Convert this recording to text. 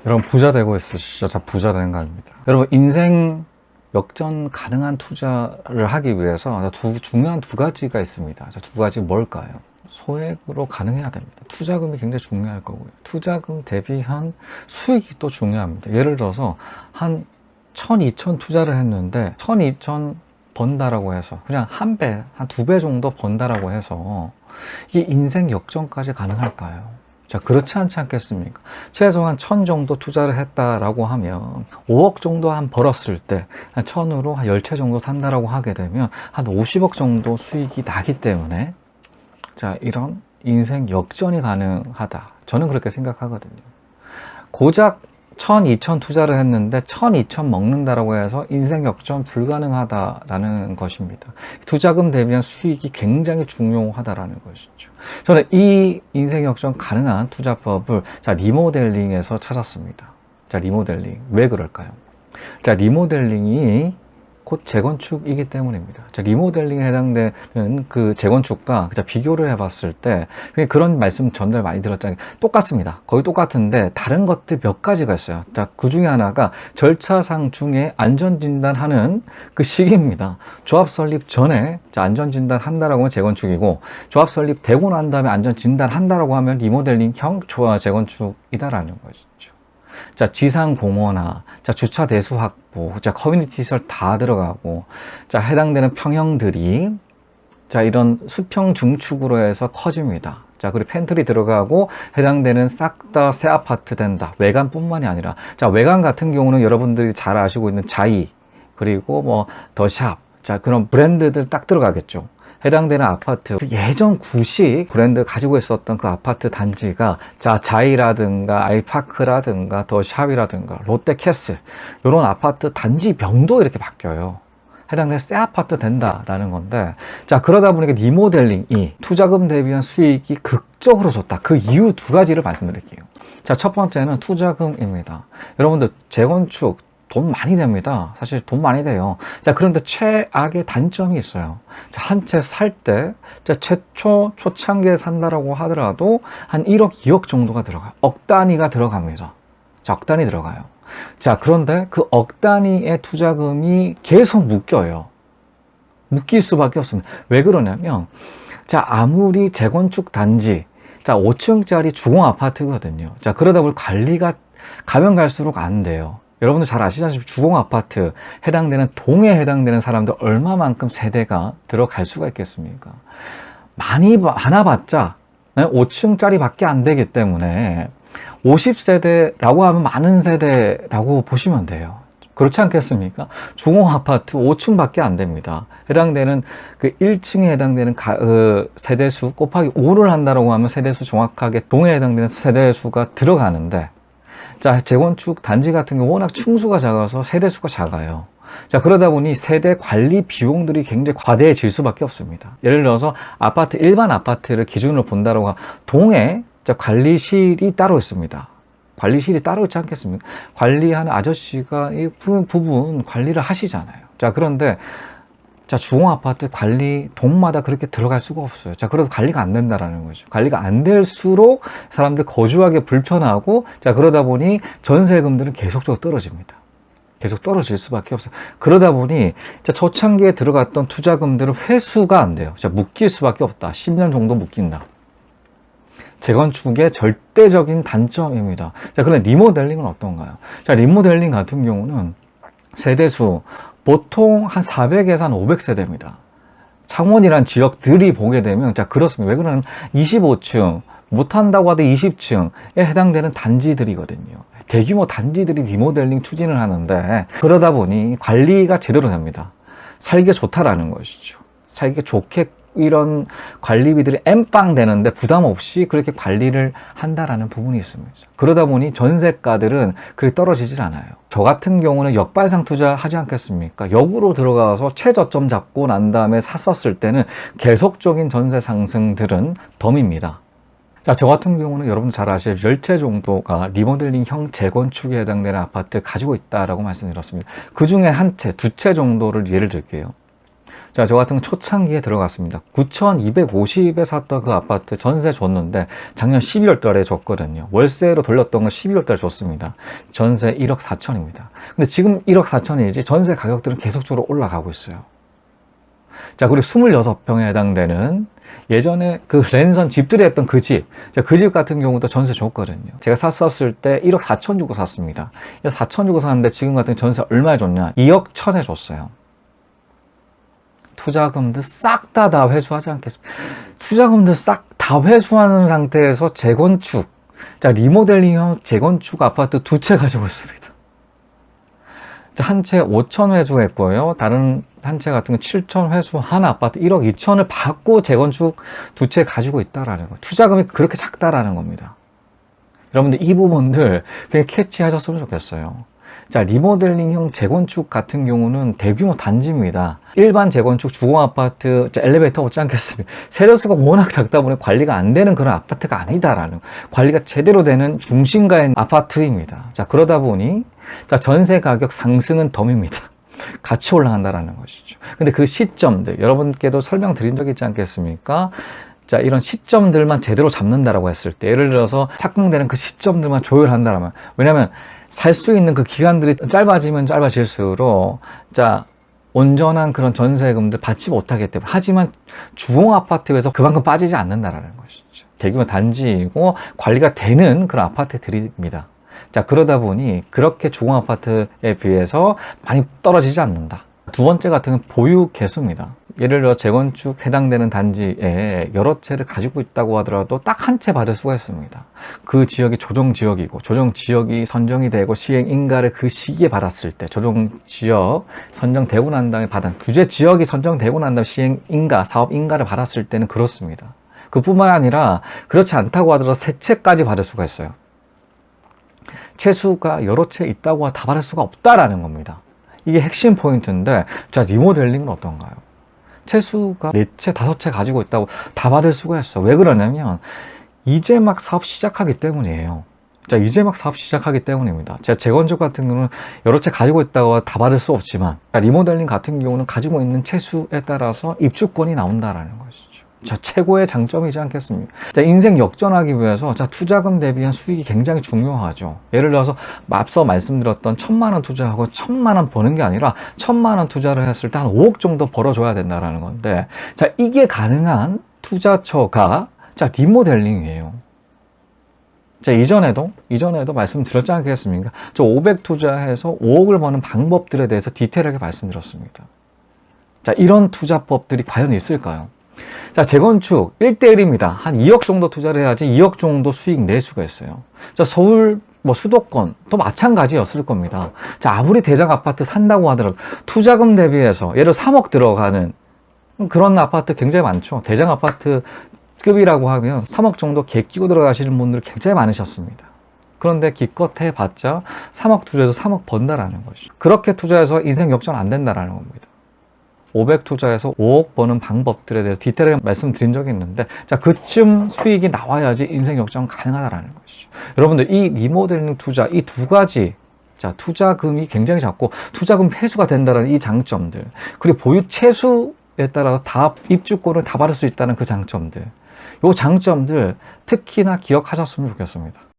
여러분 부자 되고 있으시죠? 자, 부자 되는 거 아닙니다. 여러분 인생 역전 가능한 투자를 하기 위해서 중요한 두 가지가 있습니다. 자, 두 가지 뭘까요? 소액으로 가능해야 됩니다. 투자금이 굉장히 중요할 거고요. 투자금 대비한 수익이 또 중요합니다. 예를 들어서 한 1000, 2000 투자를 했는데 1000, 2000 번다라고 해서 그냥 한 배, 한 두 배 정도 번다라고 해서 이게 인생 역전까지 가능할까요? 자, 그렇지 않지 않겠습니까? 최소한 1000 정도 투자를 했다라고 하면 5억 정도 한 벌었을 때 한 1000으로 한 10채 정도 산다라고 하게 되면 한 50억 정도 수익이 나기 때문에 자, 이런 인생 역전이 가능하다. 저는 그렇게 생각하거든요. 고작 1000, 2000 투자를 했는데 1000, 2000 먹는다라고 해서 인생 역전 불가능하다라는 것입니다. 투자금 대비한 수익이 굉장히 중요하다라는 것이죠. 저는 이 인생 역전 가능한 투자법을 자, 리모델링에서 찾았습니다. 자, 리모델링. 왜 그럴까요? 자, 리모델링이 곧 재건축이기 때문입니다. 자, 리모델링에 해당되는 그 재건축과 비교를 해봤을 때 그런 말씀 전달 많이 들었잖아요. 똑같습니다. 거의 똑같은데 다른 것들 몇 가지가 있어요. 자, 그 중에 하나가 절차상 중에 안전진단하는 그 시기입니다. 조합 설립 전에 안전진단 한다라고 하면 재건축이고, 조합 설립 되고 난 다음에 안전진단 한다라고 하면 리모델링형 재건축이다라는 것이죠. 자, 지상 공원화, 자, 주차 대수 확보, 자, 커뮤니티 시설 다 들어가고, 자, 해당되는 평형들이, 자, 이런 수평 중축으로 해서 커집니다. 자, 그리고 팬트리 들어가고, 해당되는 싹 다 새 아파트 된다. 외관뿐만이 아니라, 자, 외관 같은 경우는 여러분들이 잘 아시고 있는 자이, 그리고 뭐, 더샵, 자, 그런 브랜드들 딱 들어가겠죠. 해당되는 아파트, 예전 구식 브랜드 가지고 있었던 그 아파트 단지가 자, 자이라든가 아이파크라든가 더샵이라든가 롯데캐슬 이런 아파트 단지명도 이렇게 바뀌어요. 해당되는 새 아파트 된다라는 건데, 자, 그러다 보니까 리모델링이 투자금 대비한 수익이 극적으로 좋다. 그 이유 두 가지를 말씀드릴게요. 자, 첫 번째는 투자금입니다. 여러분들 재건축 돈 많이 됩니다. 사실 돈 많이 돼요. 자, 그런데 최악의 단점이 있어요. 자, 한 채 살 때, 자, 최초 초창기에 산다라고 하더라도 한 1억, 2억 정도가 들어가요. 억 단위가 들어갑니다. 자, 억 단위 들어가요. 자, 그런데 그 억 단위의 투자금이 계속 묶여요. 묶일 수밖에 없습니다. 왜 그러냐면, 자, 아무리 재건축 단지, 자, 5층짜리 주공 아파트거든요. 자, 그러다 보니 관리가 가면 갈수록 안 돼요. 여러분들 잘 아시다시피 주공 아파트 해당되는 동에 해당되는 사람들 얼마만큼 세대가 들어갈 수가 있겠습니까? 많아봤자 5층짜리 밖에 안 되기 때문에 50세대라고 하면 많은 세대라고 보시면 돼요. 그렇지 않겠습니까? 주공 아파트 5층 밖에 안 됩니다. 해당되는 그 1층에 해당되는 세대수 곱하기 5를 한다고 하면 세대수 정확하게 동에 해당되는 세대수가 들어가는데, 자, 재건축 단지 같은 경우 워낙 층수가 작아서 세대수가 작아요. 자, 그러다 보니 세대 관리 비용들이 굉장히 과대해질 수밖에 없습니다. 예를 들어서 아파트, 일반 아파트를 기준으로 본다고 하면 동에 자, 관리실이 따로 있습니다. 관리실이 따로 있지 않겠습니까? 관리하는 아저씨가 이 부분 관리를 하시잖아요. 자, 그런데 자, 주공 아파트 관리 동마다 그렇게 들어갈 수가 없어요. 자, 그래도 관리가 안 된다라는 거죠. 관리가 안 될수록 사람들 거주하기 불편하고, 자, 그러다 보니 전세금들은 계속적으로 떨어집니다. 계속 떨어질 수밖에 없어요. 그러다 보니 자, 초창기에 들어갔던 투자금들은 회수가 안 돼요. 자, 묶일 수밖에 없다. 10년 정도 묶인다. 재건축의 절대적인 단점입니다. 자, 그런데 리모델링은 어떤가요? 자, 리모델링 같은 경우는 세대수 보통 한 400에서 한 500세대입니다. 창원이란 지역들이 보게 되면, 자, 그렇습니다. 왜 그러냐면 25층, 못한다고 하도 20층에 해당되는 단지들이거든요. 대규모 단지들이 리모델링 추진을 하는데, 그러다 보니 관리가 제대로 됩니다. 살기 좋다라는 것이죠. 살기 좋게 이런 관리비들이 엠빵 되는데 부담 없이 그렇게 관리를 한다라는 부분이 있습니다. 그러다 보니 전세가들은 그렇게 떨어지질 않아요. 저 같은 경우는 역발상 투자하지 않겠습니까? 역으로 들어가서 최저점 잡고 난 다음에 샀었을 때는 계속적인 전세 상승들은 덤입니다. 자, 저 같은 경우는 여러분 잘 아실 10채 정도가 리모델링형 재건축에 해당되는 아파트 가지고 있다라고 말씀드렸습니다. 그 중에 한 채, 두 채 정도를 예를 들게요. 자, 저 같은 경우 초창기에 들어갔습니다. 9,250에 샀던 그 아파트 전세 줬는데 작년 12월 달에 줬거든요. 월세로 돌렸던 건 12월 달에 줬습니다. 전세 1억 4천입니다. 근데 지금 1억 4천이지 전세 가격들은 계속적으로 올라가고 있어요. 자, 그리고 26평에 해당되는 예전에 그 랜선 집들이 했던 그 집, 그 집 같은 경우도 전세 줬거든요. 제가 샀었을 때 1억 4천 주고 샀습니다. 1억 4천 주고 샀는데 지금 같은 전세 얼마에 줬냐? 2억 1천에 줬어요. 투자금들 싹 다 회수하지 않겠습니까? 투자금들 싹 다 회수하는 상태에서 재건축, 자, 리모델링형 재건축 아파트 두 채 가지고 있습니다. 자, 한 채 5천 회수했고요. 다른 한 채 같은 건 7천 회수한 아파트 1억 2천을 받고 재건축 두 채 가지고 있다라는 거. 투자금이 그렇게 작다라는 겁니다. 여러분들 이 부분들 그냥 캐치하셨으면 좋겠어요. 자, 리모델링형 재건축 같은 경우는 대규모 단지입니다. 일반 재건축 주공아파트 엘리베이터 없지 않겠습니까? 세대수가 워낙 작다 보니 관리가 안 되는 그런 아파트가 아니다라는, 관리가 제대로 되는 중심가의 아파트입니다. 자, 그러다 보니 자, 전세 가격 상승은 덤입니다. 같이 올라간다라는 것이죠. 근데 그 시점들 여러분께도 설명드린 적 있지 않겠습니까? 자, 이런 시점들만 제대로 잡는다라고 했을 때, 예를 들어서 착공되는 그 시점들만 조율한다라면, 왜냐면 살 수 있는 그 기간들이 짧아지면 짧아질수록 자, 온전한 그런 전세금들 받지 못하기 때문에, 하지만 주공 아파트에서 그만큼 빠지지 않는다라는 것이죠. 대규모 단지이고 관리가 되는 그런 아파트들입니다. 자, 그러다 보니 그렇게 주공 아파트에 비해서 많이 떨어지지 않는다. 두 번째 같은 건 보유 개수입니다. 예를 들어 재건축 해당되는 단지에 여러 채를 가지고 있다고 하더라도 딱 한 채 받을 수가 있습니다. 그 지역이 조정지역이고, 조정지역이 선정이 되고 시행인가를 그 시기에 받았을 때, 조정지역 선정되고 난 다음에 받은 규제지역이 선정되고 난 다음에 시행인가, 사업인가를 받았을 때는 그렇습니다. 그뿐만 아니라 그렇지 않다고 하더라도 세 채까지 받을 수가 있어요. 채수가 여러 채 있다고 다 받을 수가 없다라는 겁니다. 이게 핵심 포인트인데, 자, 리모델링은 어떤가요? 채수가 4채, 5채 가지고 있다고 다 받을 수가 있어. 왜 그러냐면 이제 막 사업 시작하기 때문이에요. 자, 이제 막 사업 시작하기 때문입니다. 제가 재건축 같은 경우는 여러 채 가지고 있다고 다 받을 수 없지만, 리모델링 같은 경우는 가지고 있는 채수에 따라서 입주권이 나온다라는 것이죠. 자, 최고의 장점이지 않겠습니까? 자, 인생 역전하기 위해서 자, 투자금 대비한 수익이 굉장히 중요하죠. 예를 들어서 앞서 말씀드렸던 1,000만 원 투자하고 1,000만 원 버는 게 아니라 1,000만 원 투자를 했을 때 한 5억 정도 벌어줘야 된다라는 건데, 자, 이게 가능한 투자처가 자, 리모델링이에요. 자, 이전에도 말씀드렸지 않겠습니까? 저 500 투자해서 5억을 버는 방법들에 대해서 디테일하게 말씀드렸습니다. 자, 이런 투자법들이 과연 있을까요? 자, 재건축 1대1입니다. 한 2억 정도 투자를 해야지 2억 정도 수익 낼 수가 있어요. 자, 서울 수도권 또 마찬가지였을 겁니다. 자, 아무리 대장 아파트 산다고 하더라도 투자금 대비해서 예를 들어 3억 들어가는 그런 아파트 굉장히 많죠. 대장 아파트 급이라고 하면 3억 정도 개 끼고 들어가시는 분들이 굉장히 많으셨습니다. 그런데 기껏 해봤자 3억 투자해서 3억 번다라는 것이죠. 그렇게 투자해서 인생 역전 안 된다라는 겁니다. 500 투자해서 5억 버는 방법들에 대해서 디테일하게 말씀드린 적이 있는데, 자, 그쯤 수익이 나와야지 인생 역전 가능하다라는 것이죠. 여러분들 이 리모델링 투자, 이 두 가지, 자, 투자금이 굉장히 작고 투자금 회수가 된다는 이 장점들, 그리고 보유 채수에 따라서 다 입주권을 다 받을 수 있다는 그 장점들, 요 장점들 특히나 기억하셨으면 좋겠습니다.